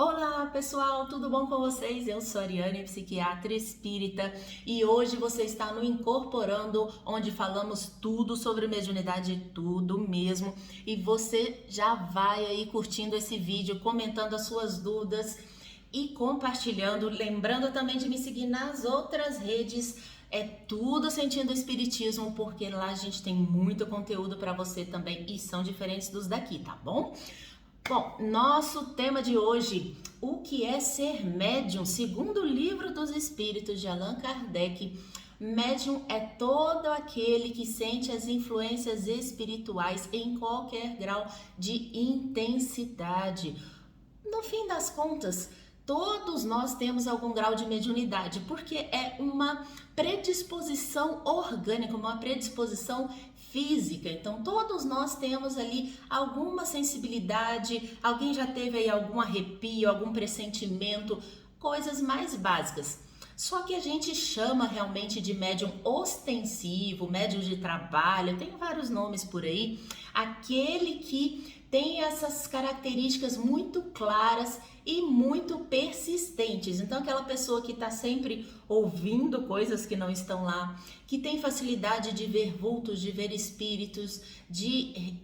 Olá pessoal, tudo bom com vocês? Eu sou a Ariane, psiquiatra espírita, e hoje você está no Incorporando, onde falamos tudo sobre mediunidade, tudo mesmo. E você já vai aí curtindo esse vídeo, comentando as suas dúvidas e compartilhando. Lembrando também de me seguir nas outras redes. É tudo Sentindo Espiritismo, porque lá a gente tem muito conteúdo para você também e são diferentes dos daqui, tá bom? Bom, nosso tema de hoje, o que é ser médium? Segundo o Livro dos Espíritos de Allan Kardec, médium é todo aquele que sente as influências espirituais em qualquer grau de intensidade. No fim das contas, todos nós temos algum grau de mediunidade, porque é uma predisposição orgânica, uma predisposição física. Então, todos nós temos ali alguma sensibilidade, alguém já teve aí algum arrepio, algum pressentimento, coisas mais básicas. Só que a gente chama realmente de médium ostensivo, médium de trabalho, tem vários nomes por aí, aquele que tem essas características muito claras e muito persistentes. Então, aquela pessoa que está sempre ouvindo coisas que não estão lá, que tem facilidade de ver vultos, de ver espíritos, de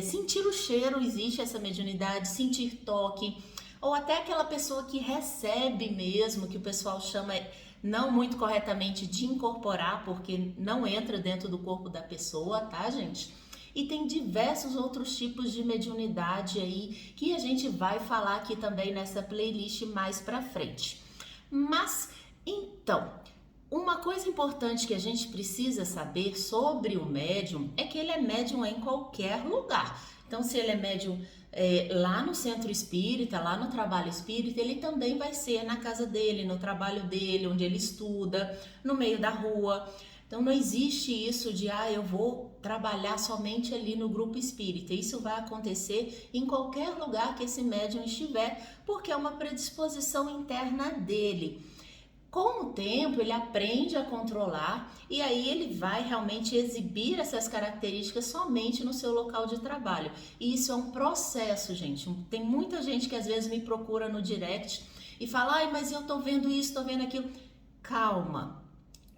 sentir o cheiro, existe essa mediunidade, sentir toque, ou até aquela pessoa que recebe mesmo, que o pessoal chama não muito corretamente de incorporar, porque não entra dentro do corpo da pessoa, tá, gente? E tem diversos outros tipos de mediunidade aí que a gente vai falar aqui também nessa playlist mais pra frente. Mas, então, uma coisa importante que a gente precisa saber sobre o médium é que ele é médium em qualquer lugar. Então, se ele é médium lá no centro espírita, lá no trabalho espírita, ele também vai ser na casa dele, no trabalho dele, onde ele estuda, no meio da rua. Então não existe isso de, eu vou trabalhar somente ali no grupo espírita. Isso vai acontecer em qualquer lugar que esse médium estiver, porque é uma predisposição interna dele. Com o tempo, ele aprende a controlar e aí ele vai realmente exibir essas características somente no seu local de trabalho. E isso é um processo, gente. Tem muita gente que às vezes me procura no direct e fala, mas eu tô vendo isso, tô vendo aquilo. Calma.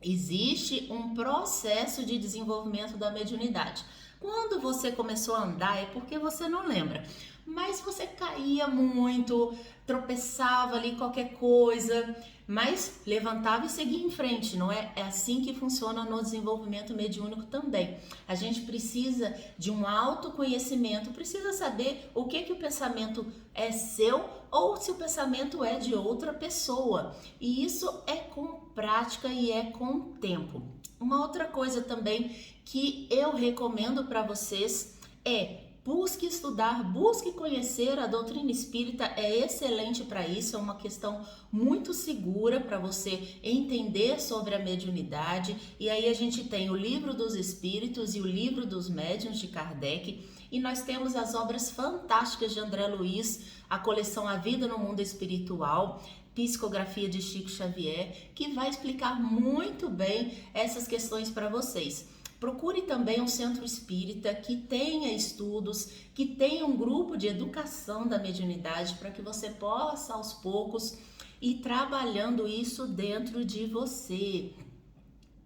Existe um processo de desenvolvimento da mediunidade. Quando você começou a andar é porque você não lembra, mas você caía muito, tropeçava ali qualquer coisa, mas levantava e seguia em frente, não é? É assim que funciona no desenvolvimento mediúnico também. A gente precisa de um autoconhecimento, precisa saber o que o pensamento é seu ou se o pensamento é de outra pessoa. E isso é com prática e é com tempo. Uma outra coisa também que eu recomendo para vocês é busque estudar, busque conhecer a doutrina espírita, é excelente para isso, é uma questão muito segura para você entender sobre a mediunidade. E aí a gente tem o Livro dos Espíritos e o Livro dos Médiuns de Kardec, e nós temos as obras fantásticas de André Luiz, a coleção A Vida no Mundo Espiritual, Psicografia de Chico Xavier, que vai explicar muito bem essas questões para vocês. Procure também um centro espírita que tenha estudos, que tenha um grupo de educação da mediunidade para que você possa aos poucos ir trabalhando isso dentro de você.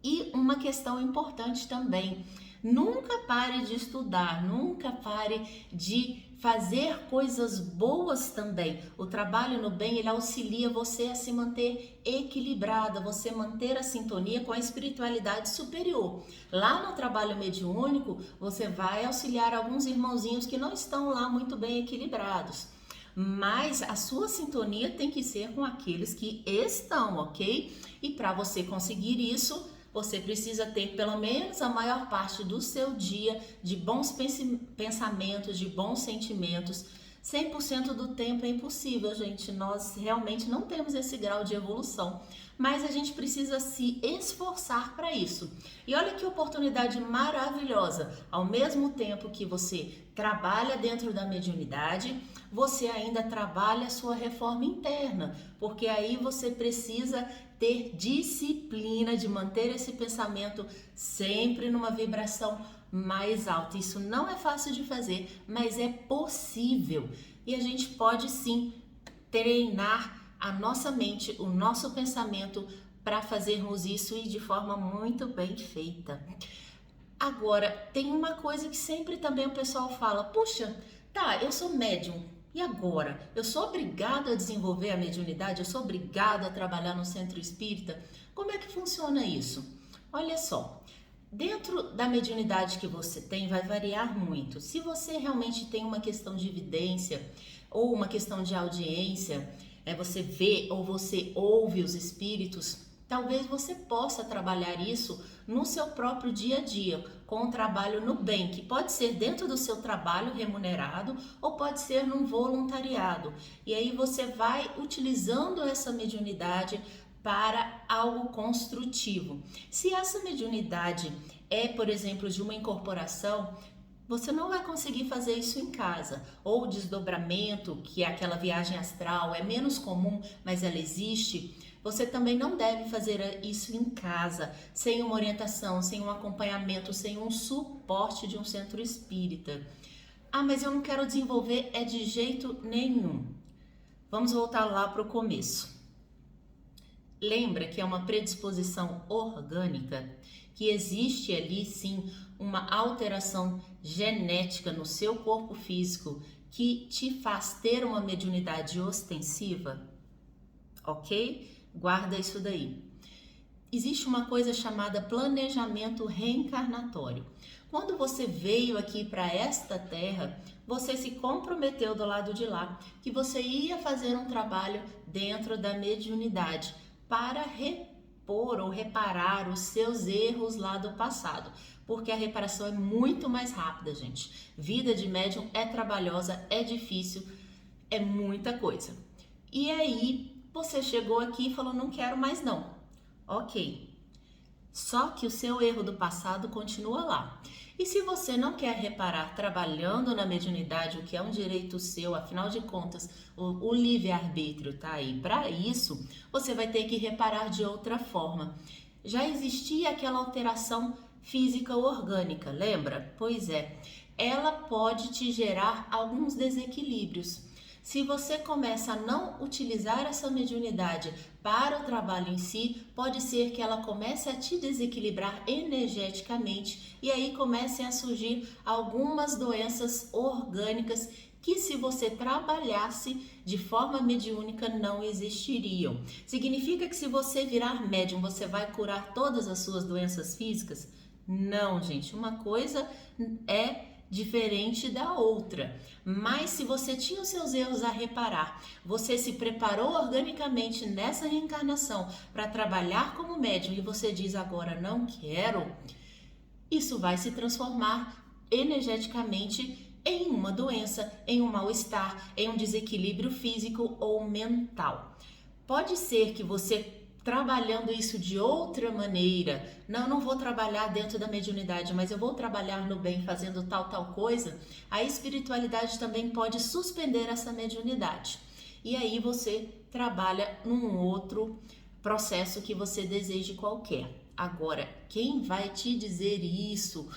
E uma questão importante também, nunca pare de estudar, nunca pare de fazer coisas boas também. O trabalho no bem, ele auxilia você a se manter equilibrada, você manter a sintonia com a espiritualidade superior. Lá no trabalho mediúnico, você vai auxiliar alguns irmãozinhos que não estão lá muito bem equilibrados. Mas a sua sintonia tem que ser com aqueles que estão, ok? E para você conseguir isso, você precisa ter pelo menos a maior parte do seu dia de bons pensamentos, de bons sentimentos. 100% do tempo é impossível, gente. Nós realmente não temos esse grau de evolução, mas a gente precisa se esforçar para isso. E olha que oportunidade maravilhosa. Ao mesmo tempo que você trabalha dentro da mediunidade, você ainda trabalha a sua reforma interna, porque aí você precisa ter disciplina de manter esse pensamento sempre numa vibração mais alta. Isso não é fácil de fazer, mas é possível. E a gente pode sim treinar a nossa mente, o nosso pensamento para fazermos isso e de forma muito bem feita. Agora, tem uma coisa que sempre também o pessoal fala: puxa, tá, eu sou médium, e agora? Eu sou obrigado a desenvolver a mediunidade? Eu sou obrigado a trabalhar no centro espírita? Como é que funciona isso? Olha só, dentro da mediunidade que você tem vai variar muito. Se você realmente tem uma questão de evidência ou uma questão de audiência, você vê ou você ouve os espíritos, talvez você possa trabalhar isso no seu próprio dia a dia, com o trabalho no bem, que pode ser dentro do seu trabalho remunerado ou pode ser num voluntariado. E aí você vai utilizando essa mediunidade para algo construtivo. Se essa mediunidade é, por exemplo, de uma incorporação, você não vai conseguir fazer isso em casa. Ou desdobramento, que é aquela viagem astral, é menos comum, mas ela existe. Você também não deve fazer isso em casa, sem uma orientação, sem um acompanhamento, sem um suporte de um centro espírita. Ah, mas eu não quero desenvolver de jeito nenhum. Vamos voltar lá para o começo. Lembra que é uma predisposição orgânica, que existe ali sim uma alteração genética no seu corpo físico que te faz ter uma mediunidade ostensiva? Ok? Guarda isso daí. Existe uma coisa chamada planejamento reencarnatório. Quando você veio aqui para esta terra, você se comprometeu do lado de lá que você ia fazer um trabalho dentro da mediunidade para repor ou reparar os seus erros lá do passado, porque a reparação é muito mais rápida, gente. Vida de médium é trabalhosa, é difícil, é muita coisa. E aí, você chegou aqui e falou: não quero mais não. Ok. Só que o seu erro do passado continua lá. E se você não quer reparar trabalhando na mediunidade, o que é um direito seu, afinal de contas, o livre-arbítrio tá aí para isso, você vai ter que reparar de outra forma. Já existia aquela alteração física orgânica, lembra? Pois é, ela pode te gerar alguns desequilíbrios. Se você começa a não utilizar essa mediunidade para o trabalho em si, pode ser que ela comece a te desequilibrar energeticamente e aí comecem a surgir algumas doenças orgânicas que, se você trabalhasse de forma mediúnica, não existiriam. Significa que se você virar médium, você vai curar todas as suas doenças físicas? Não, gente. Uma coisa é diferente da outra, mas se você tinha os seus erros a reparar, você se preparou organicamente nessa reencarnação para trabalhar como médium e você diz agora não quero, isso vai se transformar energeticamente em uma doença, em um mal-estar, em um desequilíbrio físico ou mental. Pode ser que você trabalhando isso de outra maneira, não vou trabalhar dentro da mediunidade, mas eu vou trabalhar no bem fazendo tal coisa, a espiritualidade também pode suspender essa mediunidade. E aí você trabalha num outro processo que você deseje qualquer. Agora, quem vai te dizer isso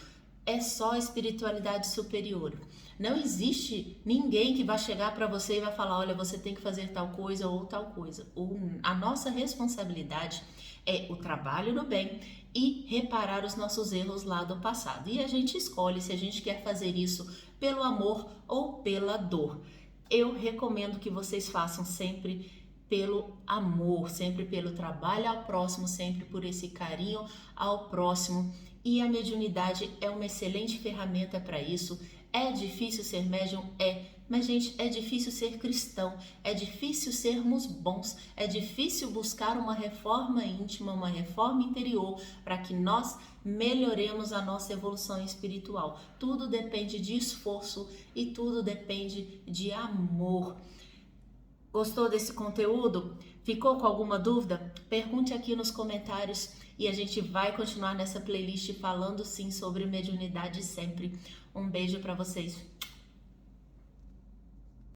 é só a espiritualidade superior. Não existe ninguém que vai chegar para você e vai falar: olha, você tem que fazer tal coisa ou tal coisa. A nossa responsabilidade é o trabalho no bem e reparar os nossos erros lá do passado. E a gente escolhe se a gente quer fazer isso pelo amor ou pela dor. Eu recomendo que vocês façam sempre pelo amor, sempre pelo trabalho ao próximo, sempre por esse carinho ao próximo. E a mediunidade é uma excelente ferramenta para isso. É difícil ser médium? Mas gente, é difícil ser cristão, é difícil sermos bons, é difícil buscar uma reforma íntima, uma reforma interior para que nós melhoremos a nossa evolução espiritual. Tudo depende de esforço e tudo depende de amor. Gostou desse conteúdo? Ficou com alguma dúvida? Pergunte aqui nos comentários e a gente vai continuar nessa playlist falando sim sobre mediunidade sempre. Um beijo para vocês.